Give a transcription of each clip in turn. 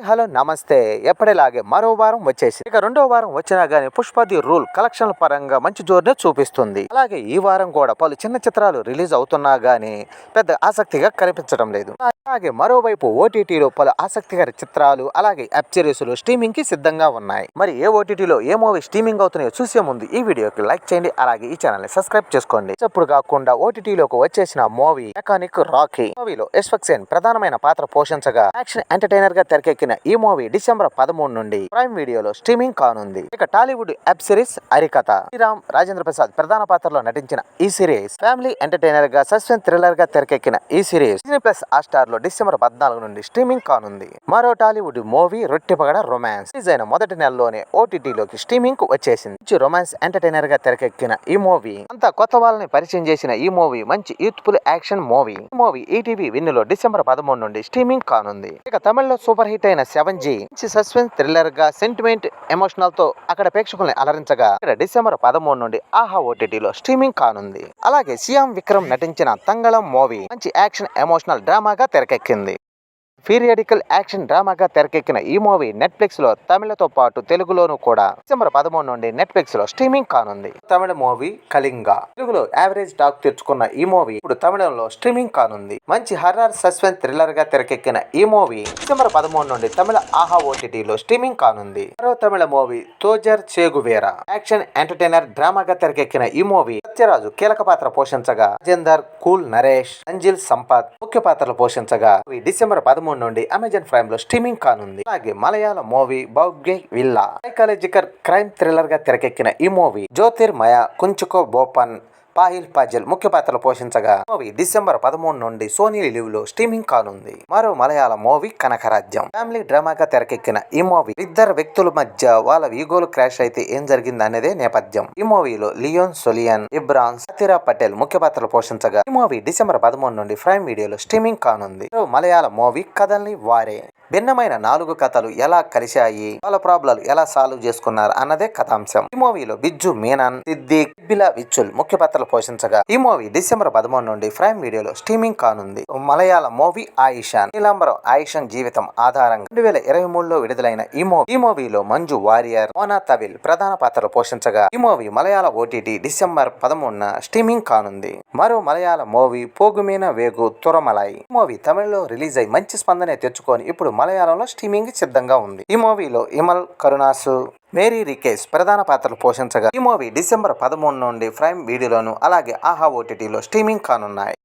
Hello నమస్తే. ఎప్పటిలాగే మరో వారం వచ్చేసి ఇక రెండో వారం వచ్చినా గానీ పుష్ప ది రూల్ కలెక్షన్ల పరంగా మంచి జోరునే చూపిస్తుంది. అలాగే ఈ వారం కూడా పలు చిన్న చిత్రాలు రిలీజ్ అవుతున్నా గానీ పెద్ద ఆసక్తిగా కనిపించడం లేదు. అలాగే మరోవైపు ఓటీటీలో పలు ఆసక్తికర చిత్రాలు అలాగే వెబ్ సిరీస్లు స్ట్రీమింగ్ కి సిద్ధంగా ఉన్నాయి. మరి ఏ ఓటీటీలో ఏ మూవీ స్ట్రీమింగ్ అవుతున్నాయో చూసే ముందు ఈ వీడియోకి లైక్ చేయండి. అలాగే ఈ ఛానల్ ని సబ్స్క్రైబ్ చేసుకోండి. ఇప్పుడు కాకుండా ఓటీటీలోకి వచ్చేసిన మూవీ మెకానిక్ రాకీ మూవీలో యశ్వంత్ సేన్ ప్రధానమైన పాత్ర పోషించగా యాక్షన్ ఎంటర్టైనర్ గా తెరకెక్కిన ఈ మూవీ డిసెంబర్ 13 నుండి ప్రైమ్ వీడియోలో స్ట్రీమింగ్ కానుంది. ఇక టాలీవుడ్ వెబ్ సిరీస్ హరికథ శ్రీరామ్ రాజేంద్ర ప్రసాద్ ప్రధాన పాత్రలో నటించిన ఈ సిరీస్ ఫ్యామిలీ ఎంటర్టైనర్ గా సస్పెన్స్ థ్రిల్లర్ గా తెరకెక్కిన ఈ సిరీస్ డిస్నీ ప్లస్ హాట్‌స్టార్ లో డిసెంబర్ 14 నుండి స్ట్రీమింగ్ కానుంది. మరో టాలీవుడ్ మూవీ రొట్టెపగడ రొమాన్స్ రిలీజ్ అయిన మొదటి నెలలోనే ఓటీటీలోకి స్ట్రీమింగ్ కు వచ్చేసింది. మంచి రొమాన్స్ ఎంటర్టైనర్ గా తెరకెక్కిన ఈ మూవీ అంతా కొత్త వాళ్ళని పరిచయం చేసిన ఈ మూవీ మంచి యూత్ఫుల్ యాక్షన్ మూవీ. ఈ మూవీ ఈటీవీ విన్నులో డిసెంబర్ 13 నుండి స్ట్రీమింగ్ కానుంది. ఇక తమిళలో సూపర్ హిట్ అయిన 7G మంచి సస్పెన్స్ థ్రిల్లర్ గా సెంటిమెంట్ ఎమోషనల్ తో అక్కడ ప్రేక్షకుల్ని అలరించగా ఇక్కడ డిసెంబర్ 13 నుండి ఆహా ఓటీటీలో స్ట్రీమింగ్ కానుంది. అలాగే సియామ్ విక్రమ్ నటించిన తంగళం మూవీ మంచి యాక్షన్ ఎమోషనల్ డ్రామాగా తెరకెక్కింది. పీరియాడికల్ యాక్షన్ డ్రామాగా తెరకెక్కిన ఈ మూవీ నెట్ఫ్లిక్స్ లో తమిళతో పాటు తెలుగులోనూ కూడా డిసెంబర్ 13 నుండి నెట్ఫ్లిక్స్ లో స్ట్రీమింగ్ కానుంది. తమిళ మూవీ కళింగ తెలుగులో యావరేజ్ టాక్ తెచ్చుకున్న ఈ మూవీ ఇప్పుడు తమిళంలో స్ట్రీమింగ్ కానుంది. మంచి హర్రర్ సస్పెన్స్ థ్రిల్లర్ గా తెరకెక్కిన ఈ మూవీ డిసెంబర్ 13 నుండి తమిళ ఆహా ఓటీటీలో స్ట్రీమింగ్ కానుంది. మరో తమిళ మూవీ తోజర్ చేగువేరా యాక్షన్ ఎంటర్టైనర్ డ్రామాగా తెరకెక్కిన ఈ మూవీ సత్యరాజు కీలక పాత్ర పోషించగా రాజేందర్, కూల్ నరేష్, అంజిల్ సంపత్ ముఖ్య పాత్రలు పోషించగా డిసెంబర్ 13 నుండి అమెజాన్ ప్రైమ్ లో స్ట్రీమింగ్ కానుంది. అలాగే Malayalam movie Bougainvillea psychological crime thriller గా తెరకెక్కిన ఈ మూవీ జ్యోతిర్మయ కుంచుకో బోపన్ పాహిల్ పాజల్ ముఖ్య పాత్రలు పోషించగా మూవీ డిసెంబర్ 13 నుండి సోనీ లివ్ లో స్ట్రీమింగ్ కానుంది. మరో మలయాళ మూవీ కనకరాజ్యం ఫ్యామిలీ డ్రామాగా తెరకెక్కిన ఈ మూవీ ఇద్దరు వ్యక్తుల మధ్య వాళ్ళ ఈగోలు క్రాష్ అయితే ఏం జరిగింది అనేదే నేపథ్యం. ఈ మూవీలో లియోన్ సొలియన్, ఇబ్రాన్స్, సతిరా పటేల్ ముఖ్య పాత్రలు పోషించగా ఈ మూవీ డిసెంబర్ 13 నుండి ప్రైమ్ వీడియోలో స్ట్రీమింగ్ కానుంది. మరో మలయాళ మూవీ కథల్ని వారే భిన్నమైన 4 కథలు ఎలా కలిశాయి, వాళ్ళ ప్రాబ్లాలు ఎలా సాల్వ్ చేసుకున్నారు అన్నదే కథాంశం. ఈ మూవీలో బిజ్జు మీనన్, సిద్దిక్, బిలా విచ్చుల్ ముఖ్య పాత్రలు పోషించగా ఈ మూవీ డిసెంబర్ 13 నుండి ప్రైమ్ వీడియోలో స్ట్రీమింగ్ కానుంది. మలయాళ మూవీ ఆయిషాన్ నీలాంబరం ఆయిషాన్ జీవితం ఆధారంగా 2023లో విడుదలైన ఈ మూవీలో మంజు వారియర్, మోనా తవిల్ ప్రధాన పాత్రలు పోషించగా ఈ మూవీ మలయాళ ఓటీటీ డిసెంబర్ 13న స్ట్రీమింగ్ కానుంది. మరో మలయాళ మూవీ పోగుమీన వేగు తురమలై ఈ మూవీ తమిళలో రిలీజ్ అయి మంచి స్పందన తెచ్చుకొని ఇప్పుడు మలయాళంలో స్ట్రీమింగ్ సిద్ధంగా ఉంది. ఈ మూవీలో ఇమల్ కరుణాసు, మేరీ రికేష్ ప్రధాన పాత్రలు పోషించగా ఈ మూవీ డిసెంబర్ 13 నుండి ప్రైమ్ వీడియోలోను అలాగే ఆహా ఓటీటీలో స్ట్రీమింగ్ కానున్నాయి.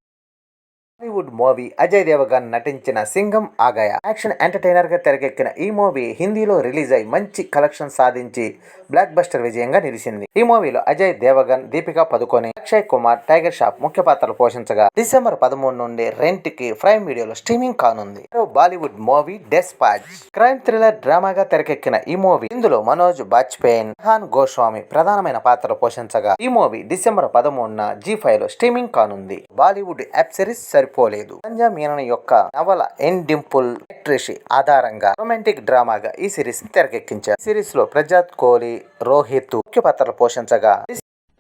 హాలీవుడ్ మూవీ అజయ్ దేవగన్ నటించిన సింగం ఆగయ యాక్షన్ ఎంటర్టైనర్ గా తెరకెక్కిన ఈ మూవీ హిందీలో రిలీజ్ అయి మంచి కలెక్షన్ సాధించి బ్లాక్ బస్టర్ విజయంగా నిలిచింది. ఈ మూవీలో అజయ్ దేవగన్, దీపికా పదుకొనె, అక్షయ్ కుమార్, టైగర్ షాఫ్ ముఖ్య పాత్రలు పోషించగా డిసెంబర్ 13 నుండి రెంట్ కి ప్రైమ్ వీడియోలో స్ట్రీమింగ్ కానుంది. బాలీవుడ్ మూవీ డెస్పాచ్ క్రైమ్ థ్రిల్లర్ డ్రామాగా తెరకెక్కిన ఈ మూవీ ఇందులో మనోజ్ బాజ్పేయి, రెహాన్ గోస్వామి ప్రధానమైన పాత్రలు పోషించగా ఈ మూవీ డిసెంబర్ 13న జీ5 లో స్ట్రీమింగ్ కానుంది. బాలీవుడ్ వెబ్ సిరీస్ సరిపోలేదు సంజయ్ మీనన్ యొక్క నవల ఎన్ డింపుల్ యాక్ట్రెస్ ఆధారంగా రొమాంటిక్ డ్రామాగా ఈ సిరీస్ తెరకెక్కించారు. సిరీస్ లో ప్రజాత్ కోహ్లీ, రోహిత్ ముఖ్య పాత్రలు పోషించగా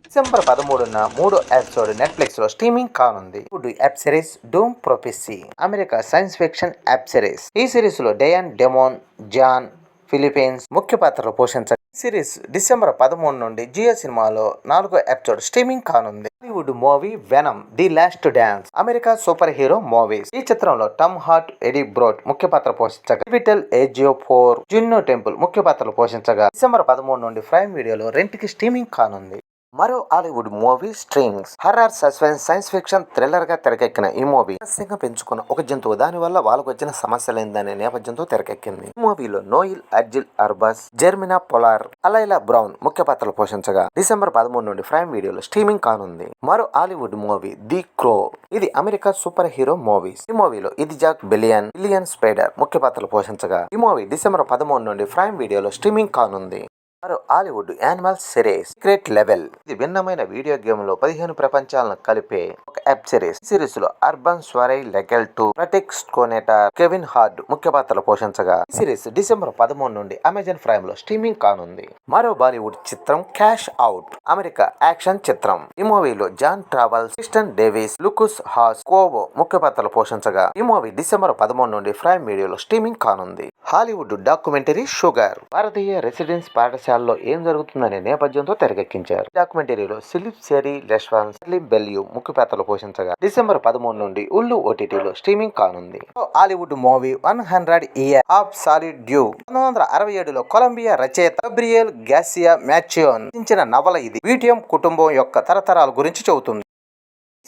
డిసెంబర్ 13న 3వ ఎపిసోడ్ నెట్ఫ్లిక్స్ లో స్ట్రీమింగ్ కానుంది. Web series Dune Prophecy America science fiction web series. ఈ సిరీస్ లో డయాన్ డెమోన్, జాన్ ఫిలిప్పీన్స్ ముఖ్య పాత్రలు పోషించగా సిరీస్ డిసెంబర్ 13 నుండి జియో సినిమాలో 4వ ఎపిసోడ్ స్ట్రీమింగ్ కానుంది. Hollywood movie venom the last dance America super hero movies. ఈ చిత్రంలో టమ్ హార్ట్, ఎడీ బ్రోట్ ముఖ్య పాత్ర పోషించగా విటల్ ఏజియోఫోర్, జున్నో టెంపుల్ ముఖ్య పాత్రలు పోషించగా డిసెంబర్ 13 నుండి ప్రైమ్ వీడియోలో రెంట్ కి స్ట్రీమింగ్ కానుంది. మరో Hollywood movie strings horror suspense science fiction thriller గా తెరకెక్కిన ఈ మూవీ రహస్యంగా పెంచుకున్న ఒక జంతువు దాని వల్ల వాళ్ళకు వచ్చిన సమస్యలేందనే నేపథ్యంతో తెరకెక్కింది. ఈ మూవీలో నోయిల్ అర్జిల్ అర్బస్, జెర్మినా పొలార్, అలైలా బ్రౌన్ ముఖ్య పాత్రలు పోషించగా డిసెంబర్ 13 నుండి ప్రైమ్ వీడియోలో స్ట్రీమింగ్ కానుంది. మరో హాలీవుడ్ మూవీ ది క్రో ఇది అమెరికా సూపర్ హీరో మూవీస్. ఈ మూవీలో ఇదిజాక్ బిలియన్ స్పైడర్ ముఖ్య పాత్రలు పోషించగా ఈ మూవీ డిసెంబర్ 13 నుండి ప్రైమ్ వీడియోలో స్ట్రీమింగ్ కానుంది. మరో Hollywood animal series secret level. ఇది భిన్నమైన వీడియో గేమ్ లో 15 ప్రపంచాలను కలిపే ఒక వెబ్ సిరీస్. సిరీస్ లో అర్బన్ స్వరై లెగెల్ 2 ప్రటెక్స్ కోనేటర్ కెవిన్ హార్డ్ ముఖ్య పాత్రలు పోషించగా ఈ సిరీస్ డిసెంబర్ 13 నుండి అమెజాన్ ప్రైమ్ లో స్ట్రీమింగ్ కానుంది. మరో బాలీవుడ్ చిత్రం క్యాష్ అవుట్. అమెరికా యాక్షన్ చిత్రం. ఈ మూవీలో జాన్ ట్రావెల్స్, క్రిస్టన్ డేవిస్, లుకుస్ హాస్ కోవో ముఖ్య పాత్రలు పోషించగా ఈ మూవీ డిసెంబర్ 13 నుండి ప్రైమ్ వీడియోలో స్ట్రీమింగ్ కానుంది. Hollywood documentary Sugar. భారతీయ రెసిడెన్స్ పాఠశాలలో ఏం జరుగుతుందనే నేపథ్యంతో తెరకెక్కించారు. డాక్యుమెంటరీలో సిలిప్ సెరీ లెస్వాన్, సెర్లిన్ బెల్యూ ముఖ్య పాత్రలు పోషించగా డిసెంబర్ 13 నుండి ఉల్లు ఓటీటీలో స్ట్రీమింగ్ కానుంది. Hollywood movie 100 Years of Solitude. 1967లో కొలంబియా రచయిత గబ్రియల్ గార్సియా మార్చెస్ రచించిన నవల ఇది. వీటియం కుటుంబం యొక్క తరతరాల గురించి చెబుతుంది.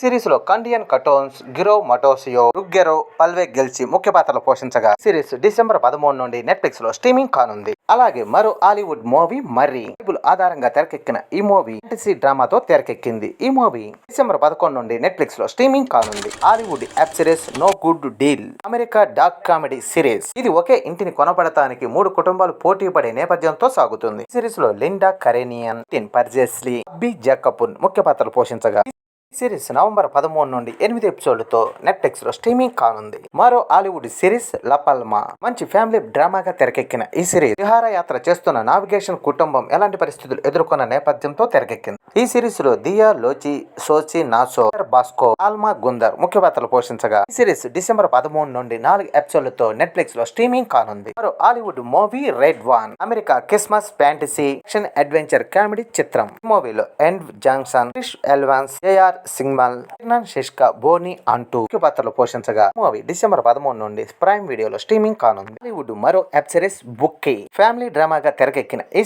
సిరీస్ లో కండియన్ కటోన్స్, గిరో మటోసియో, రుగ్గెరో పల్వే గెల్చి ముఖ్య పాత్రలు పోషించగా సిరీస్ డిసెంబర్ 13 నుండి నెట్ఫ్లిక్స్ లో స్ట్రీమింగ్ కానుంది. అలాగే మరో హాలీవుడ్ మూవీ మర్రీ బైబుల్ ఆధారంగా తెరకెక్కిన ఈ మూవీ ఫ్యాంటసీ డ్రామాతో తెరకెక్కింది. ఈ మూవీ డిసెంబర్ 11 నుండి నెట్ఫ్లిక్స్ లో స్ట్రీమింగ్ కానుంది. Hollywood web series no good deal. America dark comedy series. ఇది ఒకే ఇంటిని కొనబడటానికి 3 కుటుంబాలు పోటీ పడే నేపథ్యంతో సాగుతుంది. సిరీస్ లో లిండా కరేనియన్, టిన్ పర్జెస్లీ, అబ్బీ జాకపున్ ముఖ్య పాత్రలు పోషించగా సిరీస్ నవంబర్ 13 నుండి 8 ఎపిసోడ్లతో నెట్ఫ్లిక్స్ లో స్ట్రీమింగ్ కానుంది. మరో హాలీవుడ్ సిరీస్ లపల్మా. మంచి ఫ్యామిలీ డ్రామాగా తెరకెక్కిన ఈ సిరీస్ విహారయాత్ర చేస్తున్న నావిగేషన్ కుటుంబం ఎలాంటి పరిస్థితులు ఎదుర్కొన్న నేపథ్యంతో తెరకెక్కింది. ఈ సిరీస్ లో దియా లోచి, సోచి నాసో, బాస్కో, ఆల్మా గుందర్ ముఖ్య పాత్రలు పోషించగా ఈ సిరీస్ డిసెంబర్ 13 నుండి 4 ఎపిసోడ్లతో నెట్ఫ్లిక్స్ లో స్ట్రీమింగ్ కానుంది. మరో Hollywood movie Red One. America Christmas fantasy action adventure comedy చిత్రం. ఈ మూవీలో ఎండ్ జాన్సన్, క్రిష్ ఎల్వాన్స్, ఏఆర్ సింగ్మల్, షిష్కా బోని అంటూ ముఖ్య పాత్రలు పోషించగా మూవీ డిసెంబర్ 13 నుండి ప్రైమ్ వీడియోలో స్ట్రీమింగ్ కానుంది. హాలీవుడ్ మరో వెబ్ సిరీస్ బుక్కీ. ఫ్యామిలీ డ్రామాగా తెరకెక్కిన ఈ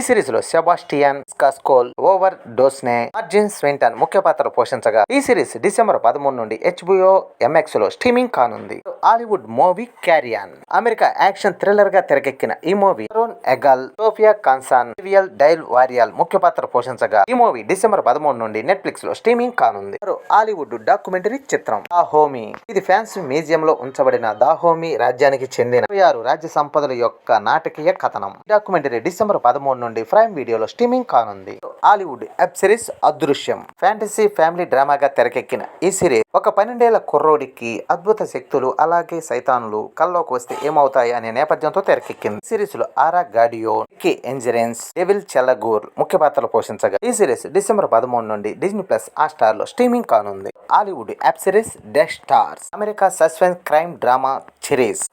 సిరీస్ లో సెబాస్టియన్ స్కాస్కోల్, ఓవర్ డోస్నే, మార్జిన్ స్వింటన్ ముఖ్య పాత్రలు పోషించగా ఈ సిరీస్ డిసెంబర్ 13 నుండి HBO MX లో స్ట్రీమింగ్ కానుంది. Hollywood movie Carry On. America action thriller గా తెరకెక్కిన ఈ మూవీ రోన్ ఎగల్, సోఫియా కాన్సాన్, వివియల్ డైల్ వారియల్ ముఖ్య పాత్ర పోషించగా ఈ మూవీ డిసెంబర్ 13 నుండి నెట్ఫ్లిక్స్ లో స్ట్రీమింగ్ కానుంది. హాలీవుడ్ డాక్యుమెంటరీ చిత్రం దాహోమి. ఇది ఫ్యాన్సీ మ్యూజియం లో ఉంచబడిన దాహోమి రాజ్యానికి చెందిన 26 రాజ్య సంపదల యొక్క నాటకీయ కథనం. డాక్యుమెంటరీ డిసెంబర్ 13 నుండి ప్రైమ్ వీడియోలో స్ట్రీమింగ్ కానుంది. హాలీవుడ్ వెబ్ సిరీస్ అదృశ్యం. ఫ్యాంటసీ ఫ్యామిలీ డ్రామాగా తెరకెక్కిన ఈ సిరీస్ ఒక 12 ఏళ్ల కుర్రోడికి అద్భుత శక్తులు అలాగే సైతానులు కల్లోకి వస్తే ఏమవుతాయి అనే నేపథ్యంతో తెరకెక్కింది. సిరీస్ లో ఆరా గాడియో, నిక్కీ ఎంజరెన్స్, డెవిల్ చెల్లగూర్ ముఖ్య పాత్రలు పోషించగా ఈ సిరీస్ డిసెంబర్ 13 నుండి డిజ్నీ ప్లస్ హాట్‌స్టార్ లో స్ట్రీమింగ్ కానుంది. Hollywood web series death stars. America suspense crime drama series.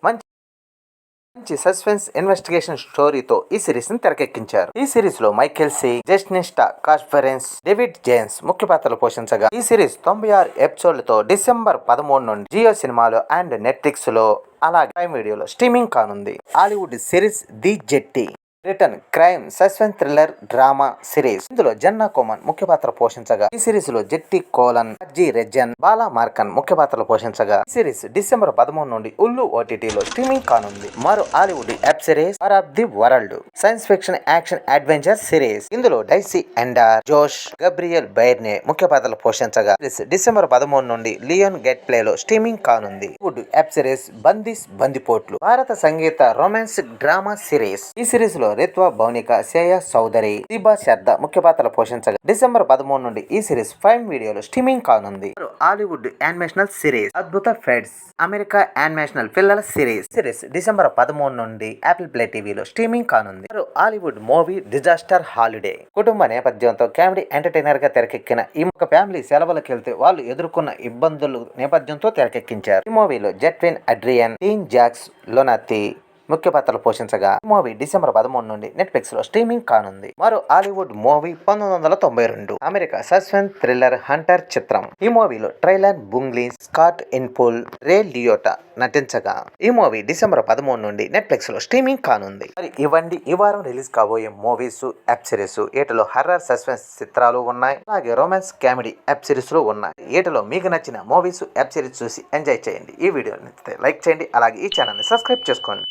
మంచి సస్పెన్స్ ఇన్వెస్టిగేషన్ స్టోరీతో ఈ సిరీస్ ని తెరకెక్కించారు. ఈ సిరీస్ లో మైకెల్ సి, జస్టినిస్టా కాస్పరెన్స్, డేవిడ్ జేమ్స్ ముఖ్య పాత్రలు పోషించగా ఈ సిరీస్ 96 ఎపిసోడ్లతో డిసెంబర్ 13 నుండి జియో సినిమాలో అండ్ నెట్ఫ్లిక్స్ లో అలాగే ప్రైమ్ వీడియోలో స్ట్రీమింగ్ కానుంది. Hollywood series the Jetty. Britain crime suspense thriller drama series. ఇందులో జన్నా కోమన్ ముఖ్య పాత్ర పోషించగా ఈ సిరీస్ లో జెట్టి కోలన్, అజ్జీ రెజ్జన్, బాలా మార్కన్ ముఖ్య పాత్రలు పోషించగా ఈ సిరీస్ డిసెంబర్ 13 నుండి ఉల్లు ఓటీటీలో స్ట్రీమింగ్ కానుంది. మరో Hollywood web series War of the World. Science fiction action adventure series. ఇందులో డైసీ ఎండార్, జోష్, గబ్రియల్ బైర్నే ముఖ్య పాత్రలు పోషించగా డిసెంబర్ 13 నుండి లియోన్ గెట్ ప్లే లో స్ట్రీమింగ్ కానుంది. హాలీవుడ్ వెబ్ సిరీస్ బందిస్ బందిపోట్లు. భారత సంగీత రొమాన్స్ డ్రామా సిరీస్. ఈ సిరీస్ లో రిత్వా భౌనిక, శ్రేయ చౌదరి, దీబా శర్ద ముఖ్య పాత్రలు పోషించగా డిసెంబర్ 13 నుండి ఈ సిరీస్ ప్రైమ్ వీడియోలో స్ట్రీమింగ్ కానుంది. హాలీవుడ్ యానిమేషనల్ సిరీస్ అద్భుత ఫెడ్స్. అమెరికా యానిమేషనల్ పిల్లల సిరీస్ డిసెంబర్ 13 నుండి యాపిల్ ప్లే టీవీలో స్ట్రీమింగ్ కానుంది. Hollywood movie disaster holiday. కుటుంబ నేపథ్యంతో కామెడీ ఎంటర్టైనర్ గా తెరకెక్కిన ఈ ఫ్యామిలీ సెలవులకు వెళ్తే వాళ్ళు ఎదుర్కొన్న ఇబ్బందులు నేపథ్యంతో తెరకెక్కించారు. ఈ మూవీలో జెట్విన్ అడ్రియన్, టీన్ జాక్స్ లోనాతి ముఖ్య పాత్రలు పోషించగా మూవీ డిసెంబర్ 13 నుండి నెట్ఫ్లిక్స్ లో స్ట్రీమింగ్ కానుంది. మరో Hollywood movie 1992 America suspense thriller Hunter చిత్రం. ఈ మూవీలో ట్రైలర్ బుంగ్లీ, స్కాట్ ఇన్పుల్, రే లియోటా నటించగా ఈ మూవీ డిసెంబర్ 13 నుండి నెట్ఫ్లిక్స్ లో స్ట్రీమింగ్ కానుంది. మరి ఇవ్వండి ఈ వారం రిలీజ్ కాబోయే మూవీస్, వెబ్ సిరీస్. వీటిలో హర్రర్ సస్పెన్స్ చిత్రాలు ఉన్నాయి, అలాగే రొమాన్స్ కామెడీ వెబ్ సిరీస్ లో ఉన్నాయి. వీటిలో మీకు నచ్చిన మూవీస్, వెబ్ సిరీస్ చూసి ఎంజాయ్ చేయండి. ఈ వీడియో నచ్చితే లైక్ చేయండి, అలాగే ఈ ఛానల్ ని సబ్స్క్రైబ్ చేసుకోండి.